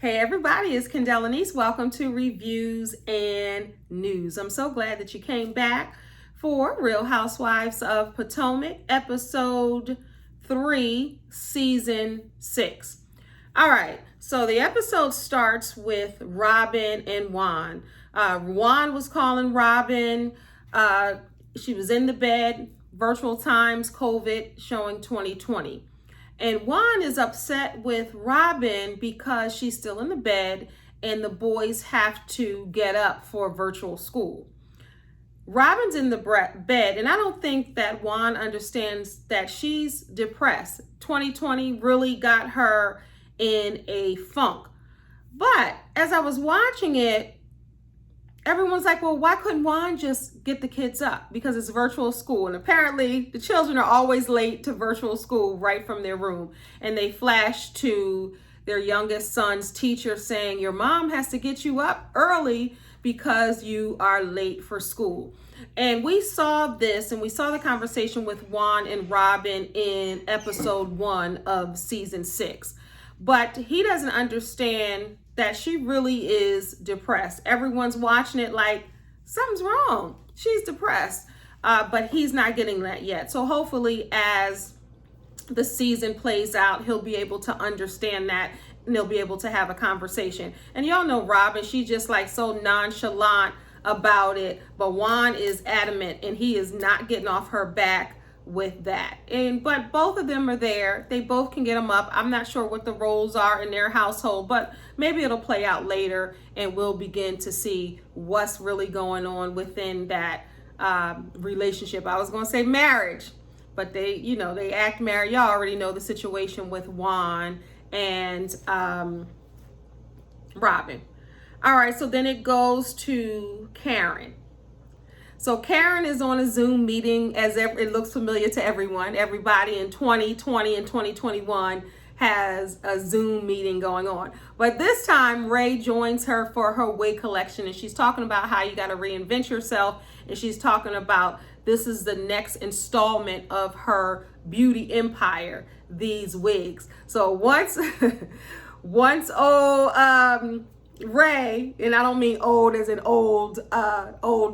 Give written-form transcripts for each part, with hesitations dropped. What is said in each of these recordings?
Hey everybody, it's Kendell Lenice. Welcome to Reviews and News. I'm so glad that you came back for Real Housewives of Potomac, Episode 3, Season 6. All right, so the episode starts with Robin and Juan. Juan was calling Robin. She was in the bed, virtual times, COVID, showing 2020. And Juan is upset with Robin because she's still in the bed and the boys have to get up for virtual school. Robin's in the bed, and I don't think that Juan understands that she's depressed. 2020 really got her in a funk. But as I was watching it, everyone's like, well, why couldn't Juan just get the kids up? Because it's virtual school. And apparently the children are always late to virtual school right from their room. And they flash to their youngest son's teacher saying, your mom has to get you up early because you are late for school. And we saw this, and we saw the conversation with Juan and Robin in episode 1 of season 6. But he doesn't understand that she really is depressed. Everyone's watching it like something's wrong. She's depressed, but he's not getting that yet. So hopefully as the season plays out, he'll be able to understand that and they'll be able to have a conversation. And y'all know Robin, she's just like so nonchalant about it, but Juan is adamant and he is not getting off her back with that. But both of them are there. They both can get them up. I'm not sure what the roles are in their household, but maybe it'll play out later and we'll begin to see what's really going on within that relationship. I was going to say marriage, but they act married. Y'all already know the situation with Juan and Robin. All right, so then it goes to Karen. So Karen is on a Zoom meeting, as it looks familiar to everyone. Everybody in 2020 and 2021 has a Zoom meeting going on. But this time, Ray joins her for her wig collection, and she's talking about how you got to reinvent yourself, and she's talking about this is the next installment of her beauty empire, these wigs. So once Ray, and I don't mean old as in old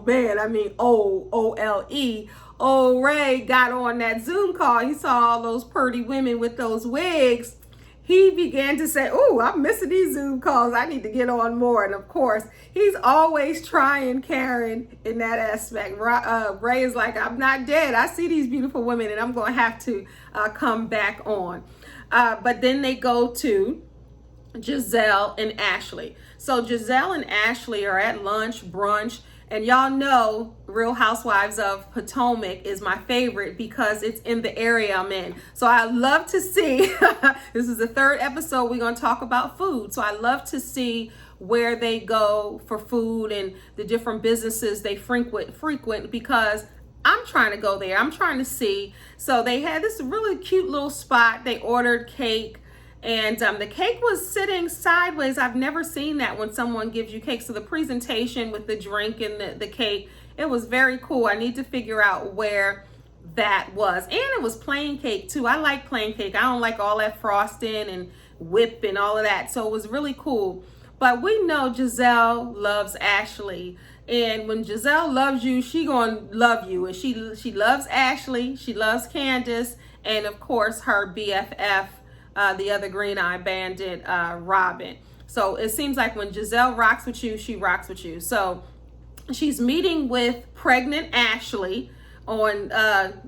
man, I mean old, O-L-E, old Ray got on that Zoom call. He saw all those pretty women with those wigs. He began to say, oh, I'm missing these Zoom calls. I need to get on more. And of course, he's always trying Karen in that aspect. Ray is like, I'm not dead. I see these beautiful women and I'm going to have to come back on. But then they go to Giselle and Ashley. So Giselle and Ashley are at lunch, brunch, and y'all know Real Housewives of Potomac is my favorite because it's in the area I'm in. So I love to see, this is the 3rd episode, we're going to talk about food. So I love to see where they go for food and the different businesses they frequent because I'm trying to go there. I'm trying to see. So they had this really cute little spot. They ordered cake. And the cake was sitting sideways. I've never seen that when someone gives you cake. So the presentation with the drink and the cake, it was very cool. I need to figure out where that was. And it was plain cake too. I like plain cake. I don't like all that frosting and whip and all of that. So it was really cool. But we know Giselle loves Ashley. And when Giselle loves you, she gonna love you. And she loves Ashley. She loves Candace. And of course, her BFF, the other green-eyed bandit, Robin. So it seems like when Giselle rocks with you, she rocks with you. So she's meeting with pregnant Ashley on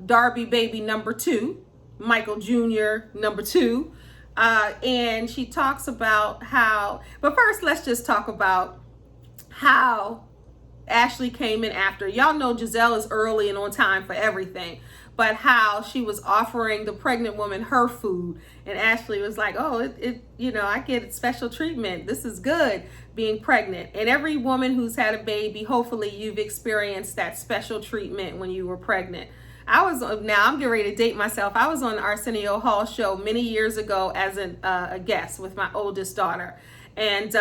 Darby baby number 2, Michael Jr. number 2. And she talks about how, but first let's just talk about how Ashley came in after. Y'all know Giselle is early and on time for everything. But how she was offering the pregnant woman her food. And Ashley was like, oh, I get special treatment. This is good being pregnant. And every woman who's had a baby, hopefully you've experienced that special treatment when you were pregnant. Now I'm getting ready to date myself. I was on the Arsenio Hall show many years ago as a guest with my oldest daughter. And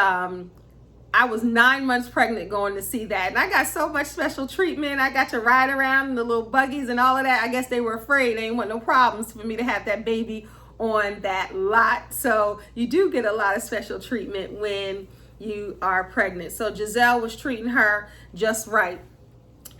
I was 9 months pregnant going to see that. And I got so much special treatment. I got to ride around in the little buggies and all of that. I guess they were afraid. They didn't want no problems for me to have that baby on that lot. So you do get a lot of special treatment when you are pregnant. So Giselle was treating her just right.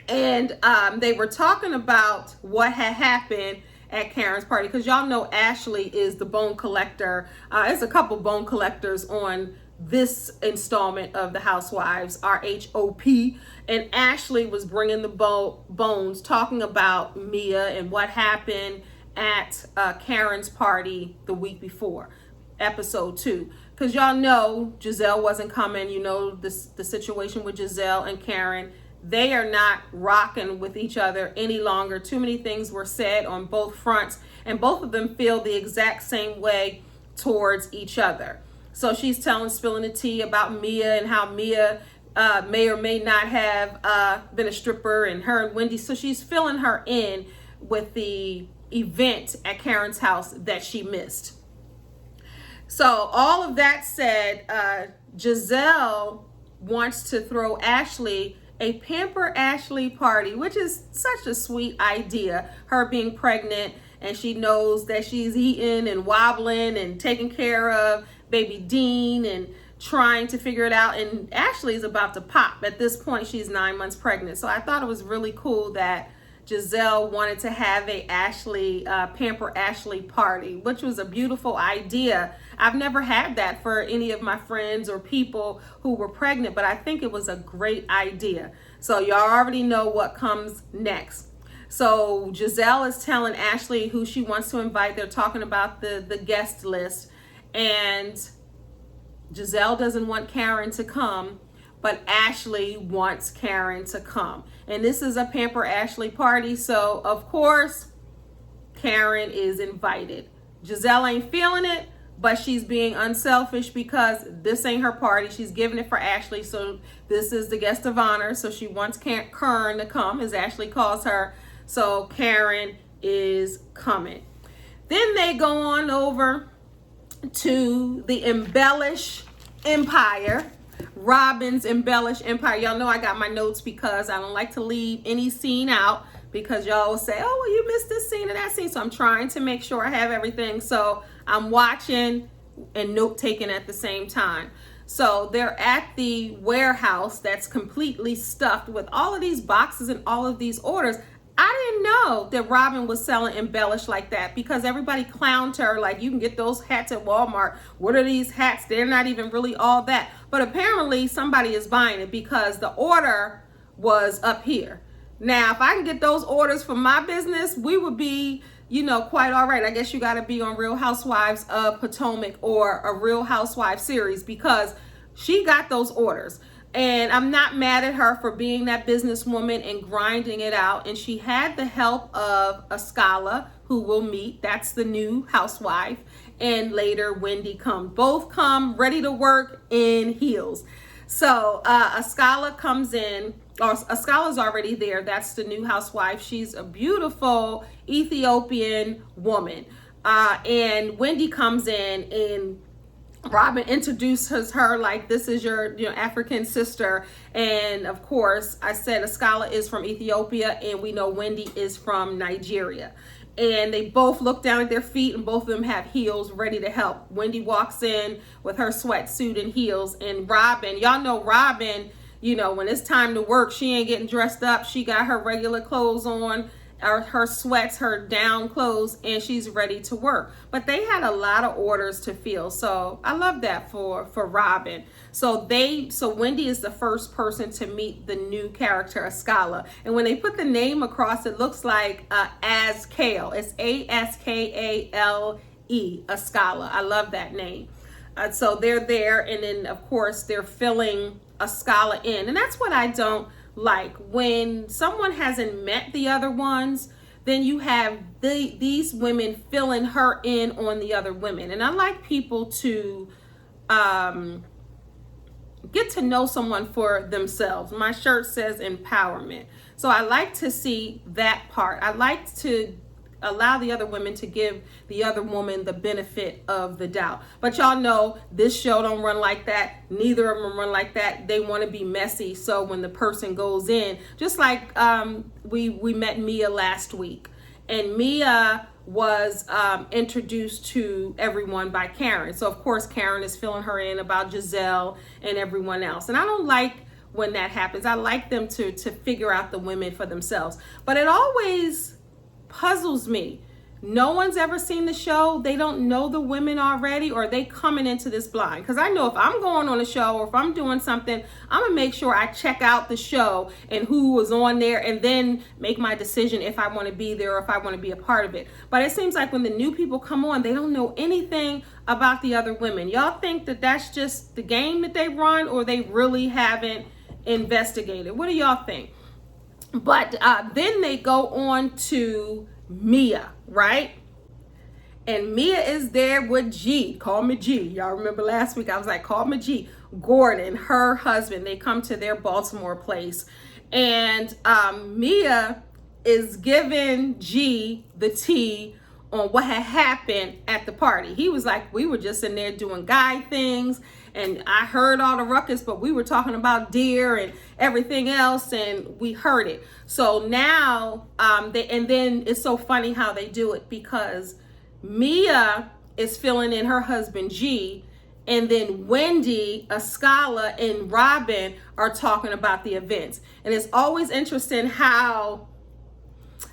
And they were talking about what had happened at Karen's party, because y'all know Ashley is the bone collector. There's a couple bone collectors on this installment of the Housewives, RHOP, and Ashley was bringing the bones, talking about Mia and what happened at Karen's party the week before, episode 2. Because y'all know Giselle wasn't coming. You know the situation with Giselle and Karen. They are not rocking with each other any longer. Too many things were said on both fronts, and both of them feel the exact same way towards each other. So she's spilling the tea about Mia and how Mia may or may not have been a stripper, and her and Wendy. So she's filling her in with the event at Karen's house that she missed. So all of that said, Giselle wants to throw Ashley a Pamper Ashley party, which is such a sweet idea. Her being pregnant, and she knows that she's eating and wobbling and taking care of baby Dean and trying to figure it out. And Ashley is about to pop. At this point, she's 9 months pregnant. So I thought it was really cool that Giselle wanted to have a Pamper Ashley party, which was a beautiful idea. I've never had that for any of my friends or people who were pregnant, but I think it was a great idea. So y'all already know what comes next. So Giselle is telling Ashley who she wants to invite. They're talking about the guest list, and Giselle doesn't want Karen to come, but Ashley wants Karen to come. And this is a Pamper Ashley party, so of course Karen is invited. Giselle ain't feeling it, but she's being unselfish because this ain't her party. She's giving it for Ashley, so this is the guest of honor. So she wants Karen to come, as Ashley calls her. So Karen is coming. Then they go on over to the Embellish Empire. Robin's Embellish Empire. Y'all know I got my notes because I don't like to leave any scene out, because y'all will say, oh, well, you missed this scene and that scene. So I'm trying to make sure I have everything. So I'm watching and note taking at the same time. So they're at the warehouse that's completely stuffed with all of these boxes and all of these orders. I didn't know that Robin was selling Embellish like that, because everybody clowned her like, you can get those hats at Walmart. What are these hats? They're not even really all that. But apparently somebody is buying it because the order was up here. Now, if I can get those orders for my business, we would be, quite all right. I guess you got to be on Real Housewives of Potomac or a Real Housewives series, because she got those orders. And I'm not mad at her for being that businesswoman and grinding it out. And she had the help of Ascala, who we'll meet. That's the new housewife. And later, Wendy both come ready to work in heels. So Ascala comes in, or Ascala's already there. That's the new housewife. She's a beautiful Ethiopian woman. And Wendy comes in, and Robin introduces her like, this is your African sister. And of course, I said Ascala is from Ethiopia, and we know Wendy is from Nigeria. And they both look down at their feet, and both of them have heels ready to help. Wendy walks in with her sweatsuit and heels, and Robin, y'all know Robin, when it's time to work, she ain't getting dressed up. She got her regular clothes on, or her sweats, her down clothes, and she's ready to work. But they had a lot of orders to fill, so I love that for Robin. So Wendy is the first person to meet the new character, Ascala. And when they put the name across, it looks like Askale. It's Askale, Ascala. I love that name. So they're there, and then of course they're filling Ascala in, and that's what I don't like. When someone hasn't met the other ones, then you have these women filling her in on the other women. And I like people to get to know someone for themselves. My shirt says empowerment. So I like to see that part. I like to allow the other women to give the other woman the benefit of the doubt. But y'all know this show don't run like that. Neither of them run like that. They want to be messy. So when the person goes in, just like we met Mia last week, and Mia was introduced to everyone by Karen. So of course Karen is filling her in about Giselle and everyone else. And I don't like when that happens. I like them to figure out the women for themselves. But it always puzzles me. No one's ever seen the show. They don't know the women already, or they coming into this blind. Because I know if I'm going on a show or if I'm doing something, I'm gonna make sure I check out the show and who was on there, and then make my decision if I want to be there or if I want to be a part of it. But it seems like when the new people come on, they don't know anything about the other women. Y'all think that that's just the game that they run, or they really haven't investigated? What do y'all think? But then they go on to Mia, right? And Mia is there with G. Call me G. Y'all remember last week I was like, call me G. Gordon, her husband, they come to their Baltimore place. And Mia is giving G the tea on what had happened at the party. He was like, we were just in there doing guy things, and I heard all the ruckus, but we were talking about deer and everything else, and we heard it. So now, and then it's so funny how they do it, because Mia is filling in her husband G, and then Wendy, Ascala, and Robin are talking about the events. And it's always interesting how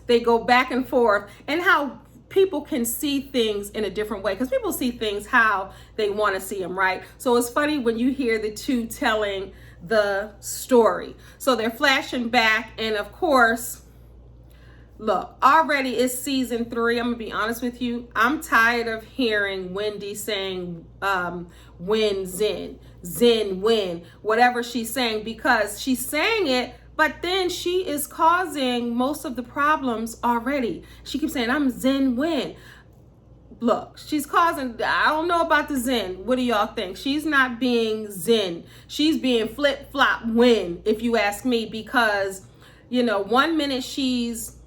they go back and forth, and how people can see things in a different way, because people see things how they want to see them, right? So it's funny when you hear the two telling the story. So they're flashing back, and of course, look, already it's season 3. I'm gonna be honest with you. I'm tired of hearing Wendy saying win, Zen, win, whatever she's saying, because she's saying it, but then she is causing most of the problems already. She keeps saying, I'm Zen win. Look, she's causing, I don't know about the Zen. What do y'all think? She's not being Zen. She's being flip-flop win, if you ask me, because, you know, one minute she's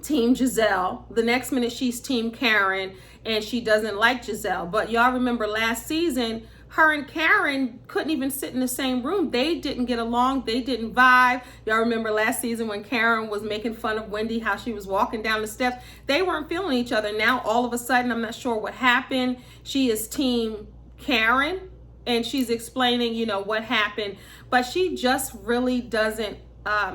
Team Giselle, the next minute she's Team Karen, and she doesn't like Giselle. But y'all remember last season, her and Karen couldn't even sit in the same room. They didn't get along. They didn't vibe. Y'all remember last season when Karen was making fun of Wendy, how she was walking down the steps. They weren't feeling each other. Now, all of a sudden, I'm not sure what happened. She is Team Karen, and she's explaining, you know, what happened. But she just really doesn't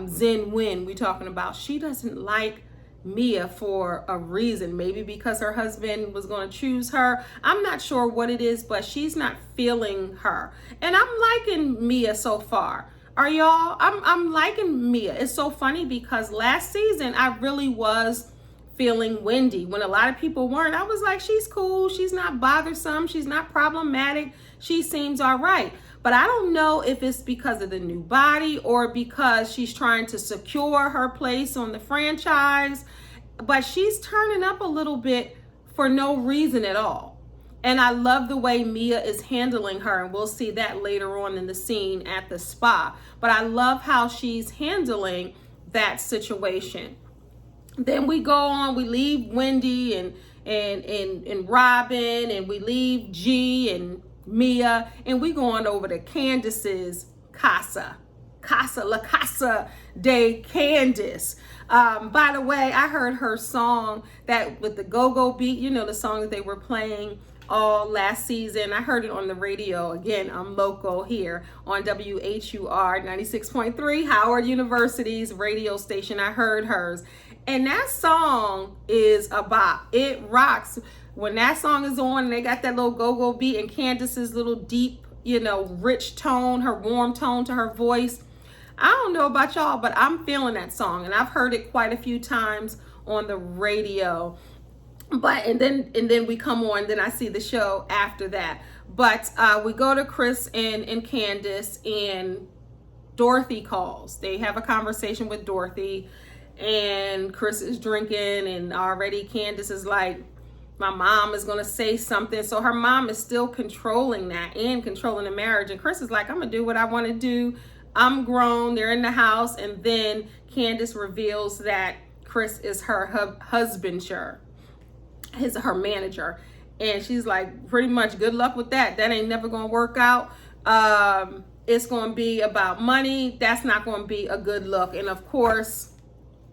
Zen win we talking about. She doesn't like Mia for a reason, maybe because her husband was going to choose her. I'm not sure what it is, but she's not feeling her. And I'm liking Mia so far. Are y'all? I'm liking Mia. It's so funny because last season I really was feeling Wendy when a lot of people weren't. I was like, she's cool, she's not bothersome, she's not problematic, she seems all right. But I don't know if it's because of the new body or because she's trying to secure her place on the franchise, but she's turning up a little bit for no reason at all. And I love the way Mia is handling her, and we'll see that later on in the scene at the spa. But I love how she's handling that situation. Then we go on, we leave Wendy and Robin, and we leave G and Mia, and we going over to Candace's La Casa de Candace. By the way, I heard her song that with the go-go beat, you know, the song that they were playing all last season. I heard it on the radio. Again, I'm local here on WHUR 96.3, Howard University's radio station. I heard hers. And that song is a bop. It rocks. When that song is on and they got that little go-go beat and Candace's little deep, you know, rich tone, her warm tone to her voice. I don't know about y'all, but I'm feeling that song, and I've heard it quite a few times on the radio. But and then we come on, then I see the show after that. But we go to Chris and Candace, and Dorothy calls. They have a conversation with Dorothy, and Chris is drinking, and already Candace is like, my mom is gonna say something. So her mom is still controlling that and controlling the marriage. And Chris is like, I'm gonna do what I wanna do. I'm grown, they're in the house. And then Candace reveals that Chris is her husbander, her manager. And she's like, pretty much good luck with that. That ain't never gonna work out. It's gonna be about money. That's not gonna be a good look. And of course,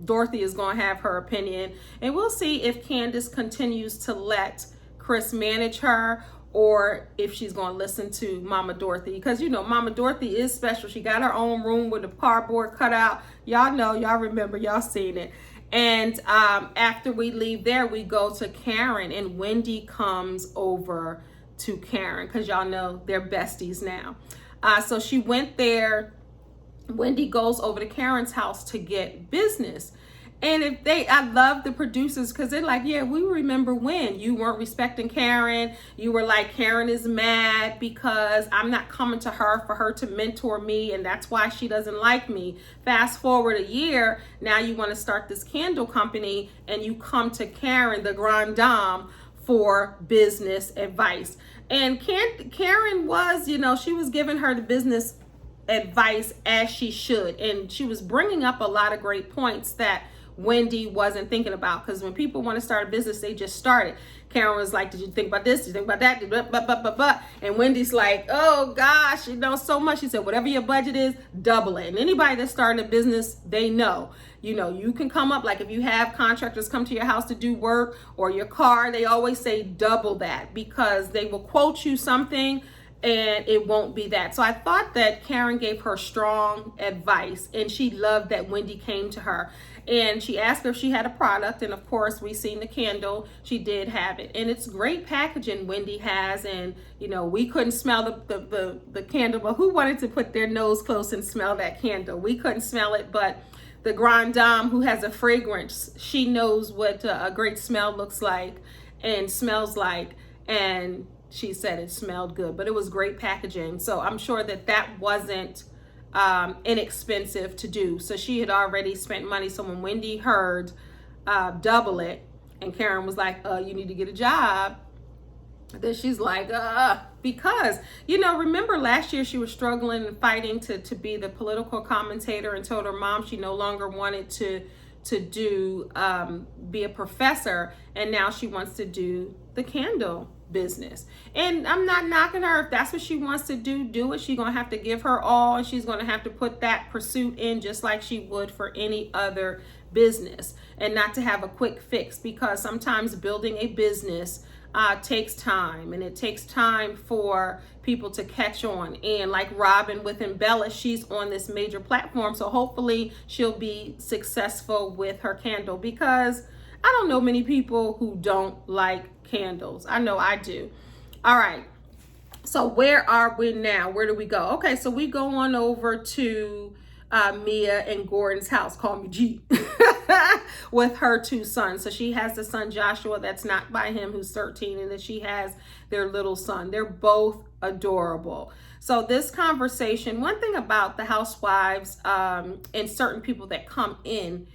Dorothy is going to have her opinion, and we'll see if Candace continues to let Chris manage her, or if she's going to listen to Mama Dorothy, because you know Mama Dorothy is special. She got her own room with a cardboard cutout. Y'all know, y'all remember, y'all seen it. And after we leave there, we go to Karen, and Wendy comes over to Karen, because y'all know they're besties now. So she went there. Wendy goes over to Karen's house to get business. And I love the producers, because they're like, yeah, we remember when you weren't respecting Karen. You were like, Karen is mad because I'm not coming to her for her to mentor me, and that's why she doesn't like me. Fast forward a year, now you want to start this candle company, and you come to Karen, the grande dame, for business advice. And Karen was, you know, she was giving her the business advice as she should, and she was bringing up a lot of great points that Wendy wasn't thinking about, because when people want to start a business, they just start it. Karen was like, did you think about this? Did you think about that? And Wendy's like, oh gosh, you know, so much. She said, whatever your budget is, double it. And anybody that's starting a business, they know, you know, you can come up, like if you have contractors come to your house to do work, or your car, they always say double that, because they will quote you something and it won't be that. So I thought that Karen gave her strong advice, and she loved that Wendy came to her. And she asked her if she had a product, and of course we seen the candle. She did have it, and it's great packaging Wendy has. And you know, we couldn't smell the candle, but who wanted to put their nose close and smell that candle? We couldn't smell it, but the grande dame who has a fragrance, she knows what a great smell looks like and smells like, and she said it smelled good, but it was great packaging. So I'm sure that wasn't inexpensive to do. So she had already spent money. So when Wendy heard double it, and Karen was like, you need to get a job, then she's like, because, you know, remember last year she was struggling and fighting to be the political commentator, and told her mom she no longer wanted to do be a professor, and now she wants to do the candle business. And I'm not knocking her. If that's what she wants to do it. She's gonna have to give her all, and she's gonna have to put that pursuit in just like she would for any other business, and not to have a quick fix, because sometimes building a business takes time, and it takes time for people to catch on. And like Robin with Embellish, she's on this major platform, so hopefully she'll be successful with her candle, because I don't know many people who don't like candles. I know I do. All right, so where are we now? Where do we go? Okay, so we go on over to Mia and Gordon's house. Call me G. With her two sons. So she has the son Joshua that's not by him, who's 13, and then she has their little son. They're both adorable. So this conversation, one thing about the housewives and certain people that come in,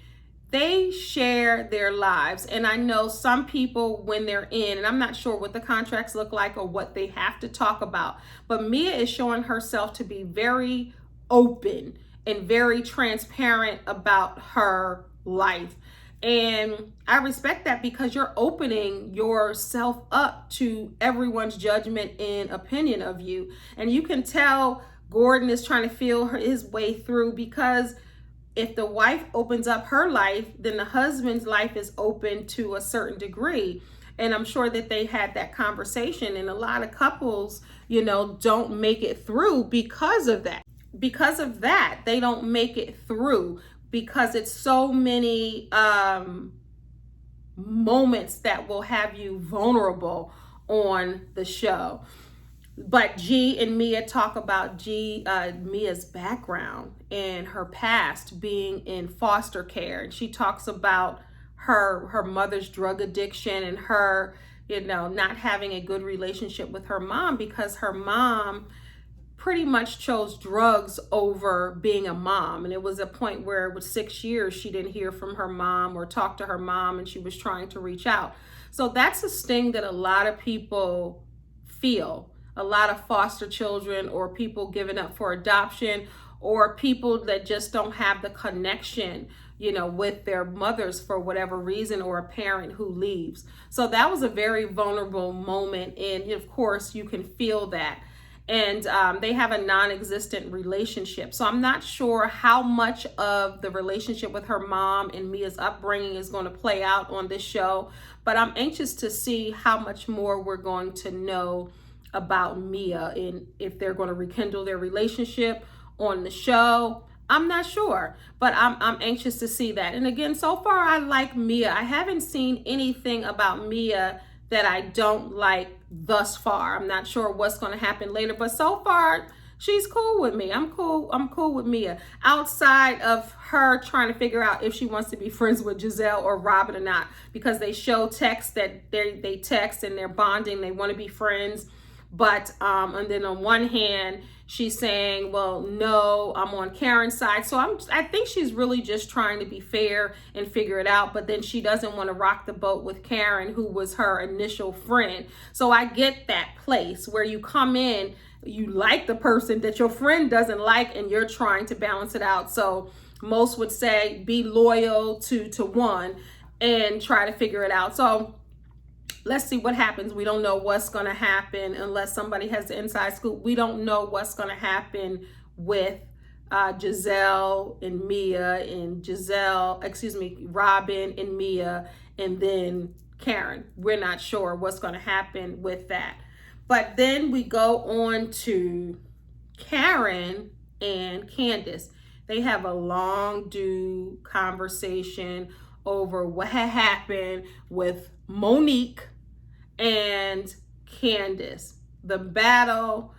they share their lives. And I know some people, when they're in, and I'm not sure what the contracts look like or what they have to talk about, but Mia is showing herself to be very open and very transparent about her life. And I respect that, because you're opening yourself up to everyone's judgment and opinion of you. And you can tell Gordon is trying to feel his way through, because if the wife opens up her life, then the husband's life is open to a certain degree. And I'm sure that they had that conversation, and a lot of couples, you know, don't make it through because of that. Because of that, they don't make it through, because it's so many moments that will have you vulnerable on the show. But G and Mia talk about Mia's background and her past being in foster care. And she talks about her mother's drug addiction, and her, you know, not having a good relationship with her mom, because her mom pretty much chose drugs over being a mom. And it was a point where it was 6 years she didn't hear from her mom or talk to her mom, and she was trying to reach out. So that's a sting that a lot of people feel. A lot of foster children, or people giving up for adoption, or people that just don't have the connection, you know, with their mothers for whatever reason, or a parent who leaves. So that was a very vulnerable moment. And of course you can feel that. and they have a non-existent relationship. So I'm not sure how much of the relationship with her mom and Mia's upbringing is going to play out on this show, but I'm anxious to see how much more we're going to know about Mia and if they're going to rekindle their relationship on the show. I'm not sure, but I'm anxious to see that. And again, so far I like Mia. I haven't seen anything about Mia that I don't like thus far. I'm not sure what's going to happen later, but so far she's cool with me. I'm cool with Mia. Outside of her trying to figure out if she wants to be friends with Giselle or Robin or not, because they show text that they text and they're bonding, they want to be friends. But and then on one hand, she's saying, well, no, I'm on Karen's side. So I think she's really just trying to be fair and figure it out. But then she doesn't want to rock the boat with Karen, who was her initial friend. So I get that place where you come in, you like the person that your friend doesn't like, and you're trying to balance it out. So most would say be loyal to one and try to figure it out. So let's see what happens. We don't know what's going to happen unless somebody has the inside scoop. We don't know what's going to happen with Giselle and Mia and Robin and Mia and then Karen. We're not sure what's going to happen with that. But then we go on to Karen and Candace. They have a long conversation over what had happened with Monique and Candace. The battle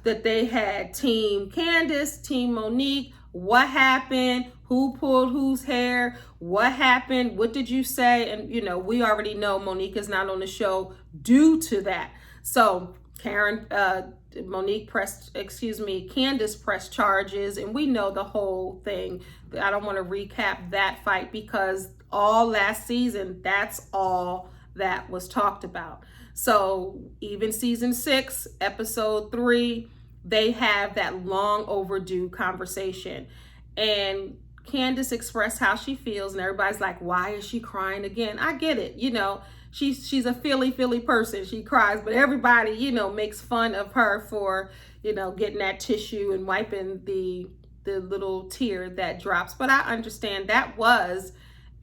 that they had, Team Candace, Team Monique. What happened? Who pulled whose hair? What happened? What did you say? And we already know Monique is not on the show due to that. So Candace pressed charges, and we know the whole thing. I don't want to recap that fight because all last season, that's all that was talked about. So even season 6, episode 3, they have that long overdue conversation. And Candace expressed how she feels, and everybody's like, why is she crying again? I get it. She's a feely person. She cries, but everybody, makes fun of her for, getting that tissue and wiping the little tear that drops. But I understand that was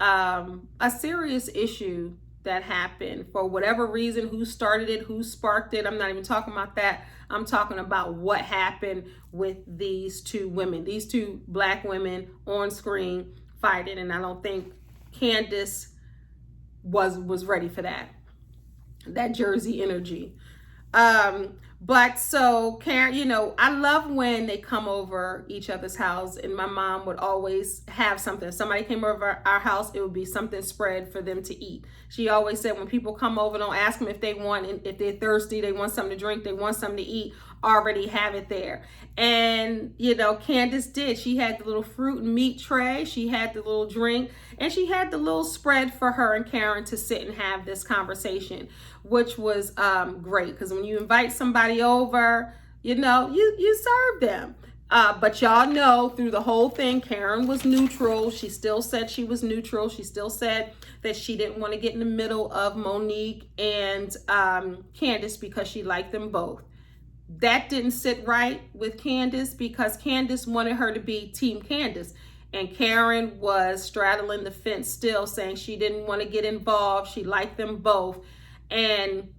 a serious issue that happened for whatever reason. Who started it? Who sparked it? I'm not even talking about that. I'm talking about what happened with these two women, these two Black women on screen fighting. And I don't think Candace was ready for that Jersey energy. But so Karen, I love when they come over each other's house, and my mom would always have something. If somebody came over our house, it would be something spread for them to eat. She always said, when people come over, don't ask them if they want, and if they're thirsty, they want something to drink, they want something to eat, already have it there. And, Candace did. She had the little fruit and meat tray, she had the little drink, and she had the little spread for her and Karen to sit and have this conversation, which was great. Because when you invite somebody over, you serve them. But y'all know through the whole thing, Karen was neutral. She still said she was neutral. She still said that she didn't want to get in the middle of Monique and Candace because she liked them both. That didn't sit right with Candace because Candace wanted her to be Team Candace. And Karen was straddling the fence still, saying she didn't want to get involved. She liked them both. And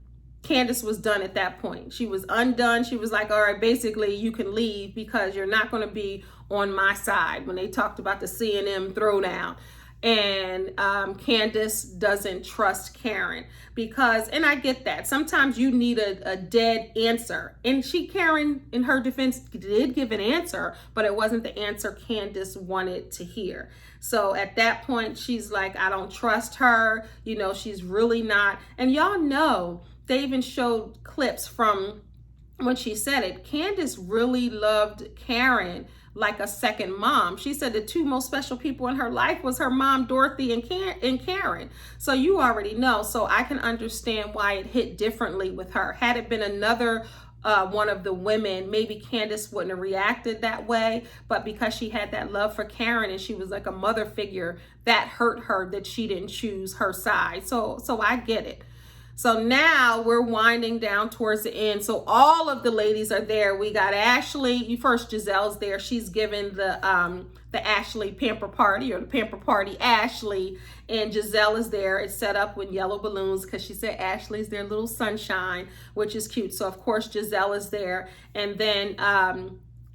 Candace was done at that point. She was undone. She was like, all right, basically you can leave because you're not going to be on my side, when they talked about the C&M throwdown. And Candace doesn't trust Karen because, and I get that, sometimes you need a dead answer. And Karen, in her defense, did give an answer, but it wasn't the answer Candace wanted to hear. So at that point, she's like, I don't trust her. She's really not. And y'all know, they even showed clips from when she said it. Candace really loved Karen like a second mom. She said the two most special people in her life was her mom, Dorothy, and Karen. So you already know. So I can understand why it hit differently with her. Had it been another one of the women, maybe Candace wouldn't have reacted that way. But because she had that love for Karen and she was like a mother figure, that hurt her that she didn't choose her side. So I get it. So now we're winding down towards the end. So all of the ladies are there. We got Ashley. First, Giselle's there. She's given the Ashley Pamper Party, or the Pamper Party Ashley. And Giselle is there. It's set up with yellow balloons because she said Ashley's their little sunshine, which is cute. So of course Giselle is there. And then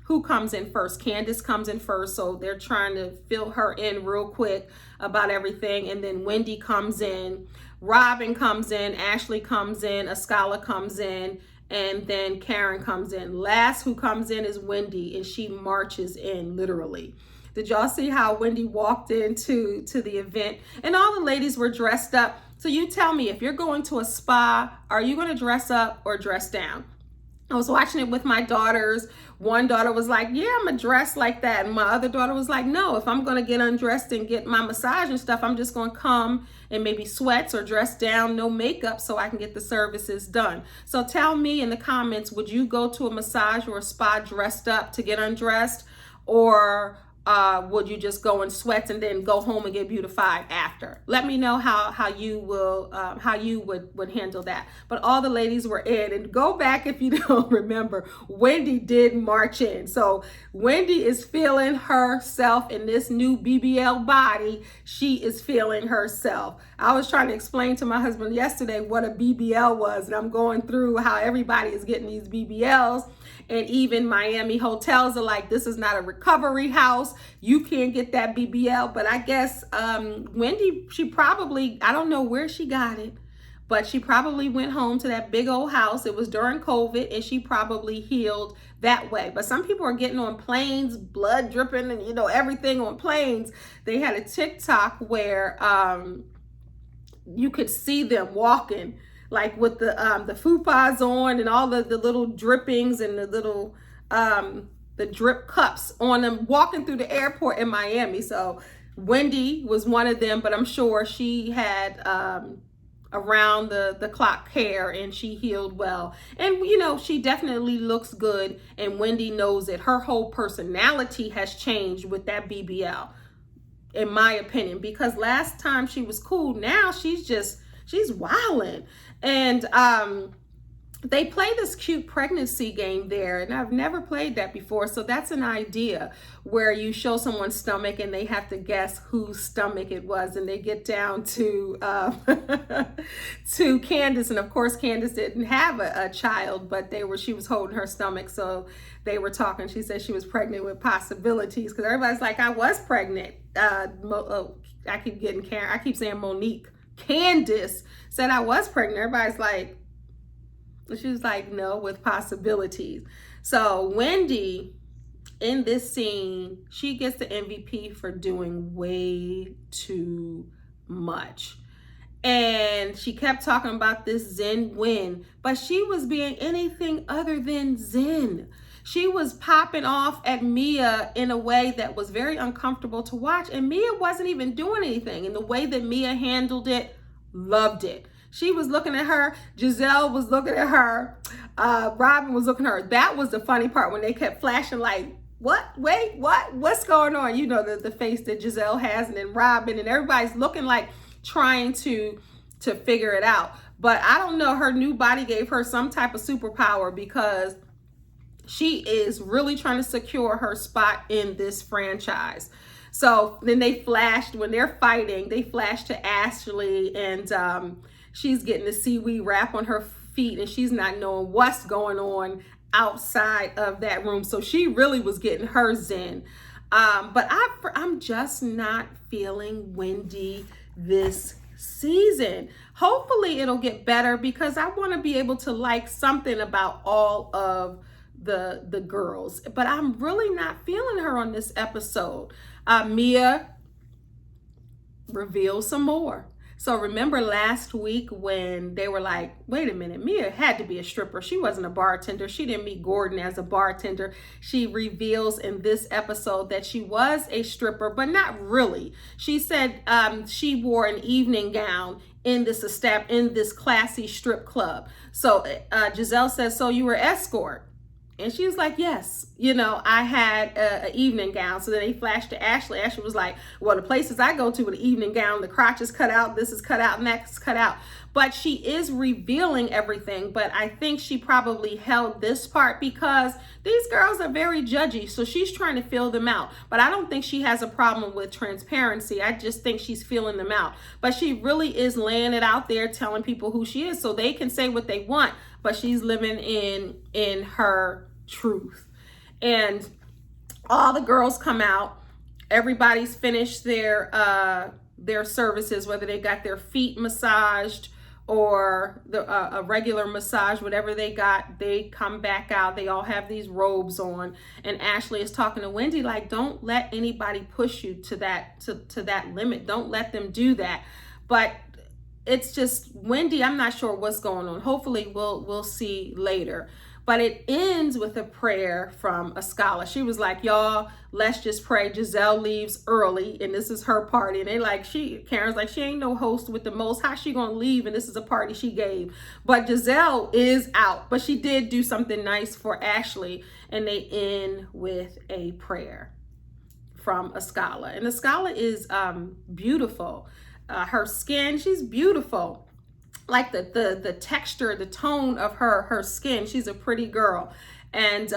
who comes in first? Candace comes in first. So they're trying to fill her in real quick about everything. And then Wendy comes in. Robin comes in, Ashley comes in, Ascala comes in, and then Karen comes in. Last who comes in is Wendy, and she marches in, literally. Did y'all see how Wendy walked into the event? And all the ladies were dressed up. So you tell me, if you're going to a spa, are you going to dress up or dress down? I was watching it with my daughters. One daughter was like, yeah, I'm gonna dress like that. And my other daughter was like, no, if I'm gonna get undressed and get my massage and stuff, I'm just gonna come and maybe sweats or dress down, no makeup, so I can get the services done. So tell me in the comments, would you go to a massage or a spa dressed up to get undressed? Or would you just go in sweats and then go home and get beautified after? Let me know how you would handle that. But all the ladies were in, and go back if you don't remember, Wendy did march in. So Wendy is feeling herself in this new BBL body. She is feeling herself. I was trying to explain to my husband yesterday what a BBL was, and I'm going through how everybody is getting these BBLs. And even Miami hotels are like, this is not a recovery house. You can't get that BBL. But I guess Wendy, she probably, I don't know where she got it, but she probably went home to that big old house. It was during COVID, and she probably healed that way. But some people are getting on planes, blood dripping, and everything on planes. They had a TikTok where you could see them walking, like with the fupas on and all the little drippings and the little the drip cups on them, walking through the airport in Miami. So Wendy was one of them, but I'm sure she had around the clock hair, and she healed well. And she definitely looks good, and Wendy knows it. Her whole personality has changed with that BBL, in my opinion, because last time she was cool, now she's wilding. And they play this cute pregnancy game there, and I've never played that before. So that's an idea where you show someone's stomach and they have to guess whose stomach it was, and they get down to to Candace. And of course Candace didn't have a child, but she was holding her stomach, so they were talking. She said she was pregnant with possibilities, because everybody's like, I was pregnant. I keep saying Monique. Candace said I was pregnant. Everybody's like, she was like, no, with possibilities. So Wendy, in this scene, she gets the MVP for doing way too much. And she kept talking about this Zen win, but she was being anything other than Zen. She was popping off at Mia in a way that was very uncomfortable to watch. And Mia wasn't even doing anything. And the way that Mia handled it, loved it. She was looking at her. Giselle was looking at her. Robin was looking at her. That was the funny part, when they kept flashing like, what? Wait, what? What's going on? The face that Giselle has, and then Robin, and everybody's looking like trying to figure it out. But I don't know. Her new body gave her some type of superpower, because she is really trying to secure her spot in this franchise. So then they flashed, when they're fighting, they flashed to Ashley, and she's getting the seaweed wrap on her feet, and she's not knowing what's going on outside of that room. So she really was getting her zen. But I'm just not feeling Wendy this season. Hopefully it'll get better, because I want to be able to like something about all of the girls, but I'm really not feeling her on this episode. Mia reveals some more. So remember last week when they were like, wait a minute, Mia had to be a stripper. She wasn't a bartender. She didn't meet Gordon as a bartender. She reveals in this episode that she was a stripper, but not really. She said she wore an evening gown in this classy strip club. So Giselle says, so you were escort? And she was like, yes. you know, I had an evening gown. So then they flashed to Ashley. Ashley was like, well, the places I go to with the evening gown, the crotch is cut out, this is cut out, and that's cut out. But she is revealing everything. But I think she probably held this part because these girls are very judgy. So she's trying to feel them out. But I don't think she has a problem with transparency. I just think she's feeling them out. But she really is laying it out there, telling people who she is so they can say what they want. But she's living in her truth. And all the girls come out. Everybody's finished their services, whether they got their feet massaged or a regular massage, whatever they got, they come back out. They all have these robes on. And Ashley is talking to Wendy like, don't let anybody push you to that limit. Don't let them do that. But it's just Wendy, I'm not sure what's going on. Hopefully we'll see later. But it ends with a prayer from a scholar. She was like, y'all, let's just pray. Giselle leaves early, and this is her party. And they like, Karen's like, she ain't no host with the most. How's she gonna leave? And this is a party she gave. But Giselle is out. But she did do something nice for Ashley. And they end with a prayer from a scholar. And the scholar is beautiful. Her skin, she's beautiful. Like the texture, the tone of her skin. She's a pretty girl. And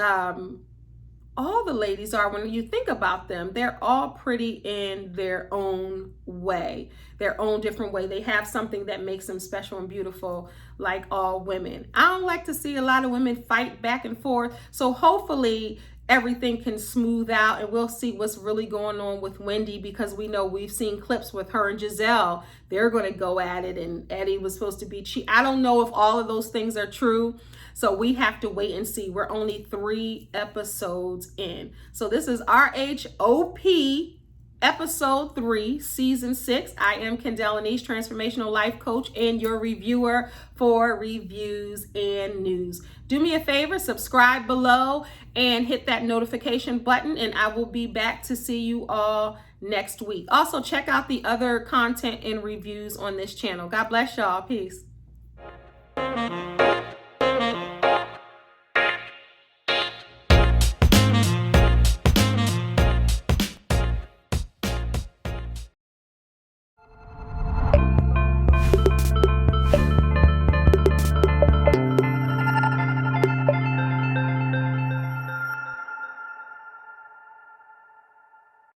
all the ladies are, when you think about them, they're all pretty in their own way, their own different way. They have something that makes them special and beautiful, like all women. I don't like to see a lot of women fight back and forth. So hopefully everything can smooth out and we'll see what's really going on with Wendy, because we know we've seen clips with her and Giselle. They're going to go at it, and Eddie was supposed to be cheat. I don't know if all of those things are true. So we have to wait and see. We're only 3 episodes in. So this is RHOP episode 3, season 6. I am Kendell Lenice, Transformational Life Coach, and your reviewer for reviews and news. Do me a favor, subscribe below and hit that notification button, and I will be back to see you all next week. Also, check out the other content and reviews on this channel. God bless y'all. Peace.